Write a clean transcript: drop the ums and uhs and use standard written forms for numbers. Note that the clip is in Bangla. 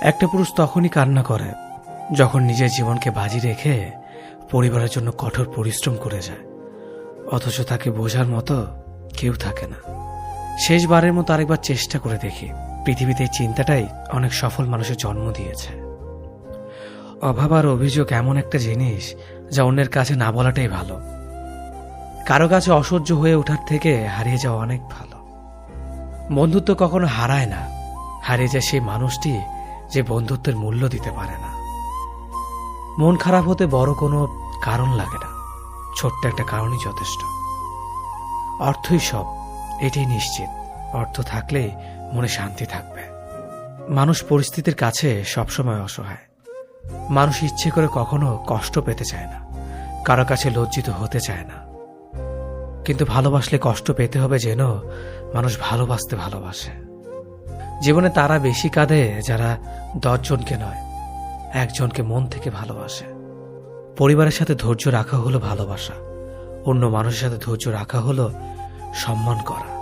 একটা পুরুষ তখনই কান্না করে যখন নিজের জীবনকে বাজি রেখে পরিবারের জন্য কঠোর পরিশ্রম করে যায়, অথচ তাকে বোঝার মতো কেউ থাকে না। শেষবারের মতো আরেকবার চেষ্টা করে দেখি। পৃথিবীতে এই চিন্তাটাই অনেক সফল মানুষের জন্ম দিয়েছে। অভাব আর অভিযোগ এমন একটা জিনিস যা অন্যের কাছে না বলাটাই ভালো। কারো কাছে অসহ্য হয়ে ওঠার থেকে হারিয়ে যাওয়া অনেক ভালো। বন্ধুত্ব কখনো হারায় না, হারিয়ে যায় সেই মানুষটি যে বন্ধুত্বের মূল্য দিতে পারে না। মন খারাপ হতে বড় কোনো কারণ লাগে না, ছোট্ট একটা কারণই যথেষ্ট। অর্থই সব, এটাই নিশ্চিত। অর্থ থাকলে মনে শান্তি থাকবে। মানুষ পরিস্থিতির কাছে সবসময় অসহায়। মানুষ ইচ্ছে করে কখনো কষ্ট পেতে চায় না, কারো কাছে লজ্জিত হতে চায় না। কিন্তু ভালোবাসলে কষ্ট পেতে হবে যেন মানুষ ভালোবাসতে ভালোবাসে। জীবনে তারা বেশি কাঁদে যারা 10 জনকে নয়, একজনকে মন থেকে ভালোবাসে। পরিবারের সাথে ধৈর্য রাখা হলো ভালোবাসা, অন্য মানুষের সাথে ধৈর্য রাখা হলো সম্মান করা।